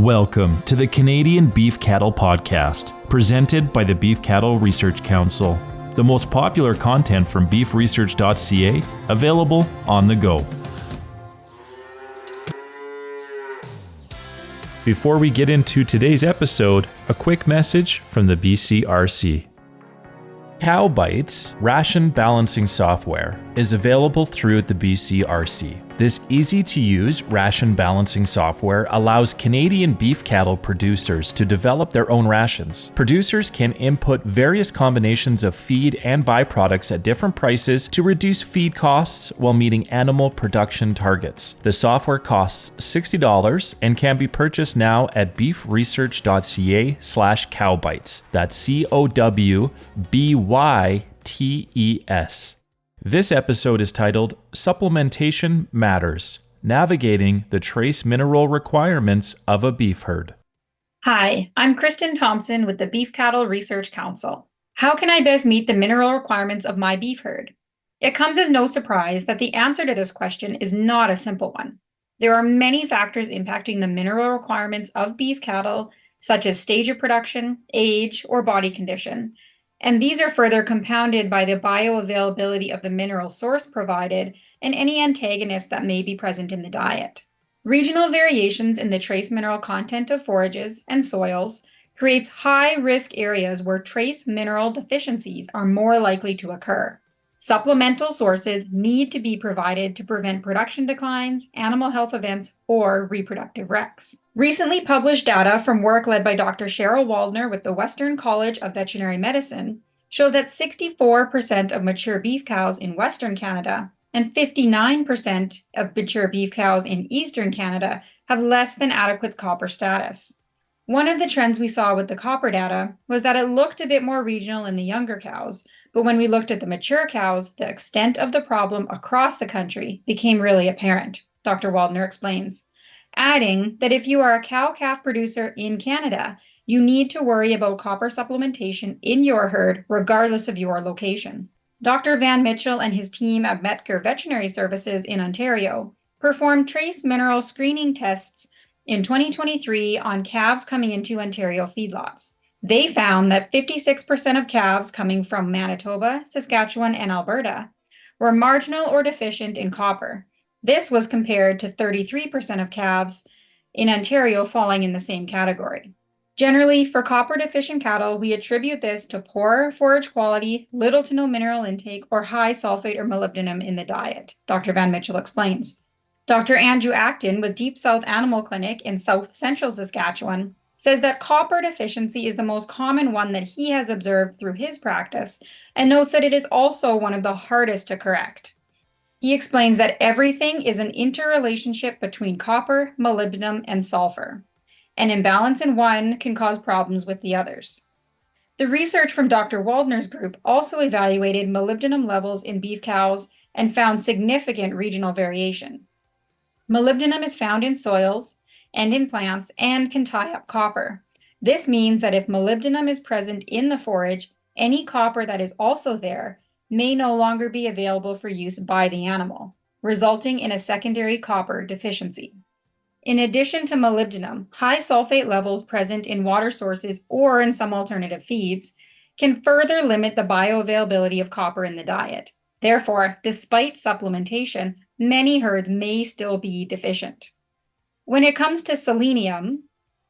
Welcome to the Canadian Beef Cattle Podcast, presented by the Beef Cattle Research Council, the most popular content from beefresearch.ca, available on the go. Before we get into today's episode, a quick message from the BCRC. CowBytes ration balancing software is available through the BCRC. This easy-to-use ration balancing software allows Canadian beef cattle producers to develop their own rations. Producers can input various combinations of feed and byproducts at different prices to reduce feed costs while meeting animal production targets. The software costs $60 and can be purchased now at beefresearch.ca/cowbytes. That's CowBytes. This episode is titled Supplementation Matters, Navigating the Trace Mineral Requirements of a Beef Herd. Hi, I'm Kristen Thompson with the Beef Cattle Research Council. How can I best meet the mineral requirements of my beef herd? It comes as no surprise that the answer to this question is not a simple one. There are many factors impacting the mineral requirements of beef cattle, such as stage of production, age, or body condition. And these are further compounded by the bioavailability of the mineral source provided and any antagonists that may be present in the diet. Regional variations in the trace mineral content of forages and soils creates high-risk areas where trace mineral deficiencies are more likely to occur. Supplemental sources need to be provided to prevent production declines, animal health events, or reproductive wrecks. Recently published data from work led by Dr. Cheryl Waldner with the Western College of Veterinary Medicine show that 64% of mature beef cows in Western Canada and 59% of mature beef cows in Eastern Canada have less than adequate copper status. One of the trends we saw with the copper data was that it looked a bit more regional in the younger cows, but when we looked at the mature cows, the extent of the problem across the country became really apparent, Dr. Waldner explains, adding that if you are a cow-calf producer in Canada, you need to worry about copper supplementation in your herd regardless of your location. Dr. Van Mitchell and his team at Metker Veterinary Services in Ontario performed trace mineral screening tests in 2023 on calves coming into Ontario feedlots. They found that 56% of calves coming from Manitoba, Saskatchewan, and Alberta were marginal or deficient in copper. This was compared to 33% of calves in Ontario falling in the same category. Generally, for copper-deficient cattle, we attribute this to poor forage quality, little to no mineral intake, or high sulfate or molybdenum in the diet, Dr. Van Mitchell explains. Dr. Andrew Acton with Deep South Animal Clinic in South Central Saskatchewan says that copper deficiency is the most common one that he has observed through his practice, and notes that it is also one of the hardest to correct. He explains that everything is an interrelationship between copper, molybdenum, and sulfur. An imbalance in one can cause problems with the others. The research from Dr. Waldner's group also evaluated molybdenum levels in beef cows and found significant regional variation. Molybdenum is found in soils and in plants and can tie up copper. This means that if molybdenum is present in the forage, any copper that is also there may no longer be available for use by the animal, resulting in a secondary copper deficiency. In addition to molybdenum, high sulfate levels present in water sources or in some alternative feeds can further limit the bioavailability of copper in the diet. Therefore, despite supplementation, many herds may still be deficient. When it comes to selenium,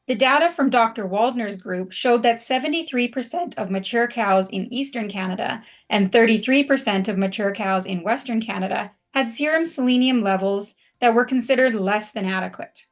the data from Dr. Waldner's group showed that 73% of mature cows in Eastern Canada and 33% of mature cows in Western Canada had serum selenium levels that were considered less than adequate.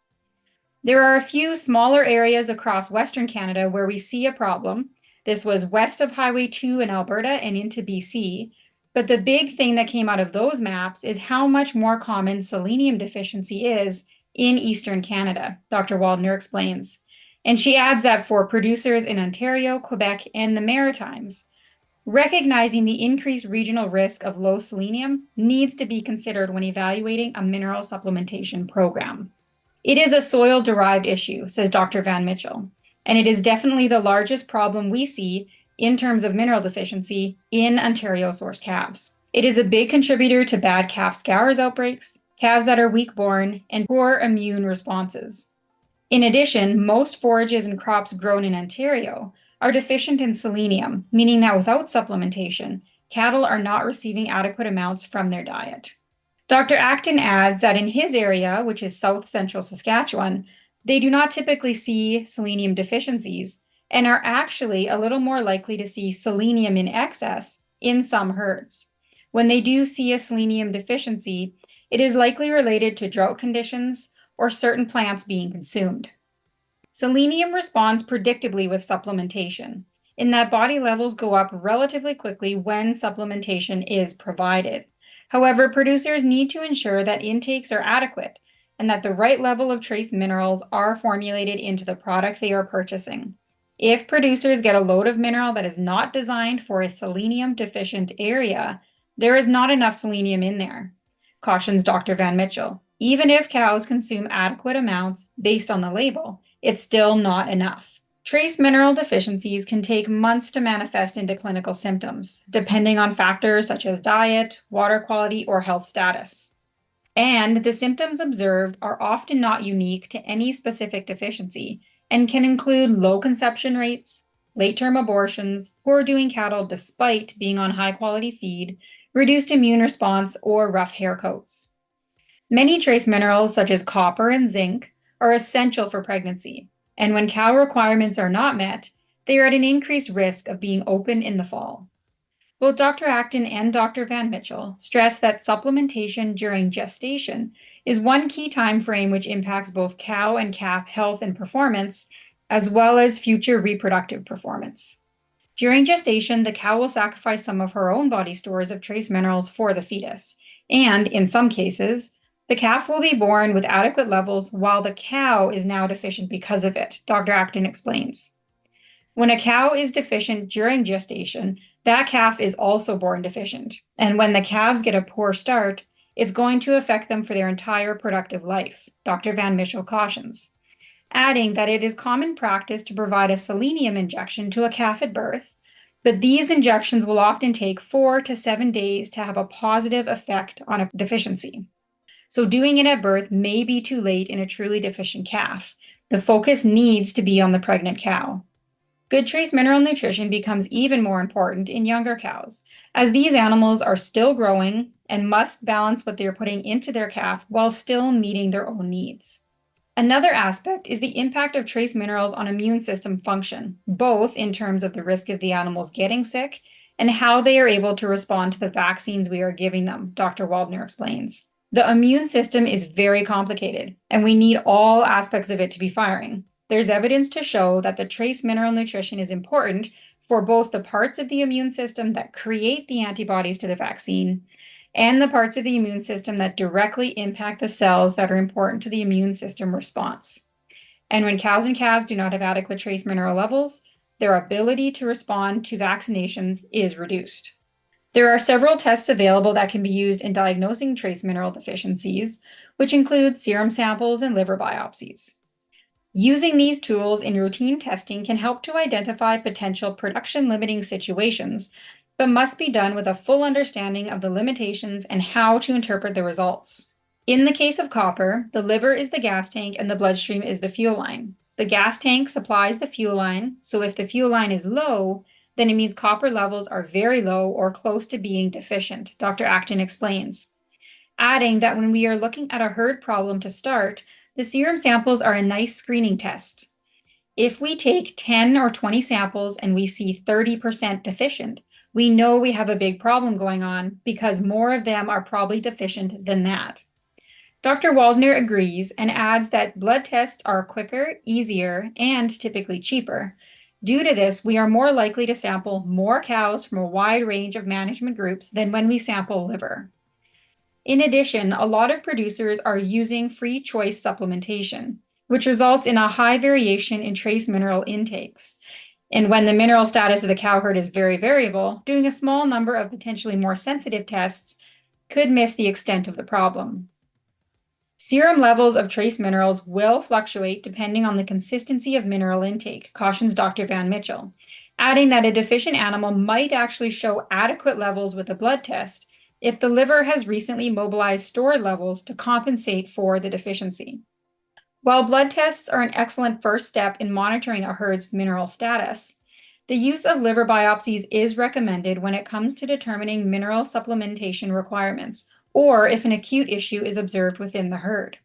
There are a few smaller areas across Western Canada where we see a problem. This was west of Highway 2 in Alberta and into BC. But the big thing that came out of those maps is how much more common selenium deficiency is in Eastern Canada, Dr. Waldner explains. And she adds that for producers in Ontario, Quebec, and the Maritimes, recognizing the increased regional risk of low selenium needs to be considered when evaluating a mineral supplementation program. It is a soil-derived issue, says Dr. Van Mitchell, and it is definitely the largest problem we see in terms of mineral deficiency in Ontario-sourced calves. It is a big contributor to bad calf scours outbreaks, calves that are weak-born, and poor immune responses. In addition, most forages and crops grown in Ontario are deficient in selenium, meaning that without supplementation, cattle are not receiving adequate amounts from their diet. Dr. Acton adds that in his area, which is south central Saskatchewan, they do not typically see selenium deficiencies and are actually a little more likely to see selenium in excess in some herds. When they do see a selenium deficiency, it is likely related to drought conditions or certain plants being consumed. Selenium responds predictably with supplementation, in that body levels go up relatively quickly when supplementation is provided. However, producers need to ensure that intakes are adequate and that the right level of trace minerals are formulated into the product they are purchasing. If producers get a load of mineral that is not designed for a selenium deficient area, there is not enough selenium in there, cautions Dr. Van Mitchell. Even if cows consume adequate amounts based on the label, it's still not enough. Trace mineral deficiencies can take months to manifest into clinical symptoms, depending on factors such as diet, water quality, or health status. And the symptoms observed are often not unique to any specific deficiency and can include low conception rates, late-term abortions, poor doing cattle despite being on high-quality feed, reduced immune response, or rough hair coats. Many trace minerals, such as copper and zinc, are essential for pregnancy, and when cow requirements are not met, they are at an increased risk of being open in the fall. Both Dr. Acton and Dr. Van Mitchell stress that supplementation during gestation is one key time frame which impacts both cow and calf health and performance, as well as future reproductive performance. During gestation, the cow will sacrifice some of her own body stores of trace minerals for the fetus, and in some cases, the calf will be born with adequate levels while the cow is now deficient because of it, Dr. Acton explains. When a cow is deficient during gestation, that calf is also born deficient. And when the calves get a poor start, it's going to affect them for their entire productive life, Dr. Van Mitchell cautions, adding that it is common practice to provide a selenium injection to a calf at birth, but these injections will often take 4 to 7 days to have a positive effect on a deficiency. So doing it at birth may be too late in a truly deficient calf. The focus needs to be on the pregnant cow. Good trace mineral nutrition becomes even more important in younger cows, as these animals are still growing and must balance what they're putting into their calf while still meeting their own needs. Another aspect is the impact of trace minerals on immune system function, both in terms of the risk of the animals getting sick and how they are able to respond to the vaccines we are giving them, Dr. Waldner explains. The immune system is very complicated, and we need all aspects of it to be firing. There's evidence to show that the trace mineral nutrition is important for both the parts of the immune system that create the antibodies to the vaccine and the parts of the immune system that directly impact the cells that are important to the immune system response. And when cows and calves do not have adequate trace mineral levels, their ability to respond to vaccinations is reduced. There are several tests available that can be used in diagnosing trace mineral deficiencies, which include serum samples and liver biopsies. Using these tools in routine testing can help to identify potential production-limiting situations, but must be done with a full understanding of the limitations and how to interpret the results. In the case of copper, the liver is the gas tank and the bloodstream is the fuel line. The gas tank supplies the fuel line, so if the fuel line is low, then it means copper levels are very low or close to being deficient, Dr. Acton explains, adding that when we are looking at a herd problem to start, the serum samples are a nice screening test. If we take 10 or 20 samples and we see 30% deficient, we know we have a big problem going on because more of them are probably deficient than that. Dr. Waldner agrees and adds that blood tests are quicker, easier, and typically cheaper. Due to this, we are more likely to sample more cows from a wide range of management groups than when we sample liver. In addition, a lot of producers are using free choice supplementation, which results in a high variation in trace mineral intakes. And when the mineral status of the cow herd is very variable, doing a small number of potentially more sensitive tests could miss the extent of the problem. Serum levels of trace minerals will fluctuate depending on the consistency of mineral intake, cautions Dr. Van Mitchell, adding that a deficient animal might actually show adequate levels with a blood test if the liver has recently mobilized stored levels to compensate for the deficiency. While blood tests are an excellent first step in monitoring a herd's mineral status, the use of liver biopsies is recommended when it comes to determining mineral supplementation requirements, or if an acute issue is observed within the herd.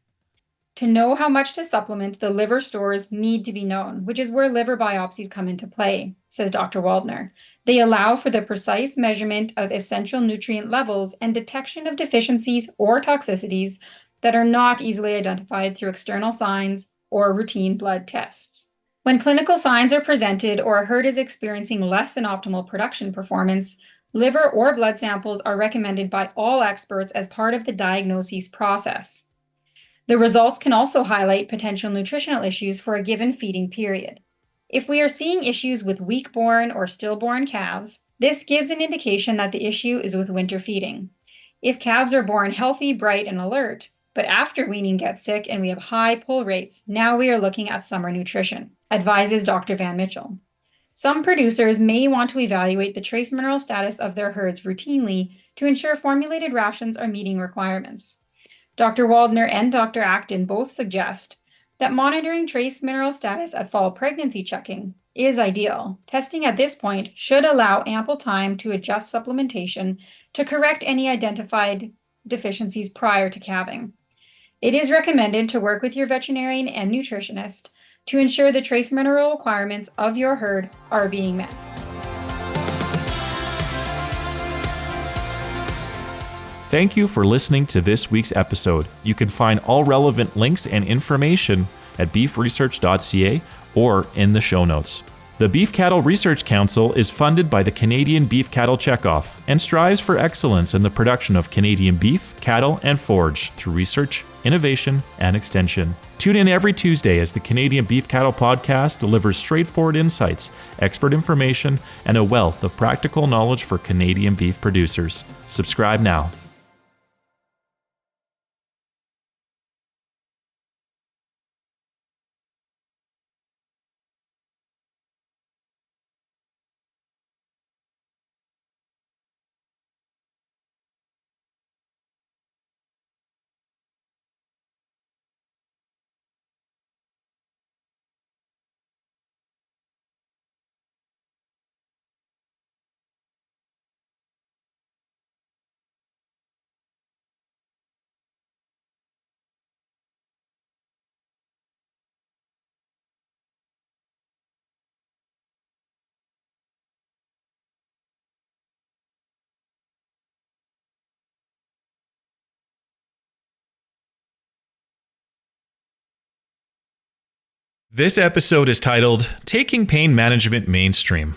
To know how much to supplement, the liver stores need to be known, which is where liver biopsies come into play, says Dr. Waldner. They allow for the precise measurement of essential nutrient levels and detection of deficiencies or toxicities that are not easily identified through external signs or routine blood tests. When clinical signs are presented or a herd is experiencing less than optimal production performance, liver or blood samples are recommended by all experts as part of the diagnosis process. The results can also highlight potential nutritional issues for a given feeding period. If we are seeing issues with weak-born or stillborn calves, this gives an indication that the issue is with winter feeding. If calves are born healthy, bright, and alert, but after weaning get sick and we have high pull rates, now we are looking at summer nutrition, advises Dr. Van Mitchell. Some producers may want to evaluate the trace mineral status of their herds routinely to ensure formulated rations are meeting requirements. Dr. Waldner and Dr. Acton both suggest that monitoring trace mineral status at fall pregnancy checking is ideal. Testing at this point should allow ample time to adjust supplementation to correct any identified deficiencies prior to calving. It is recommended to work with your veterinarian and nutritionist to ensure the trace mineral requirements of your herd are being met. Thank you for listening to this week's episode. You can find all relevant links and information at beefresearch.ca or in the show notes. The Beef Cattle Research Council is funded by the Canadian Beef Cattle Checkoff and strives for excellence in the production of Canadian beef, cattle, and forage through research, innovation, and extension. Tune in every Tuesday as the Canadian Beef Cattle Podcast delivers straightforward insights, expert information, and a wealth of practical knowledge for Canadian beef producers. Subscribe now. This episode is titled Taking Pain Management Mainstream.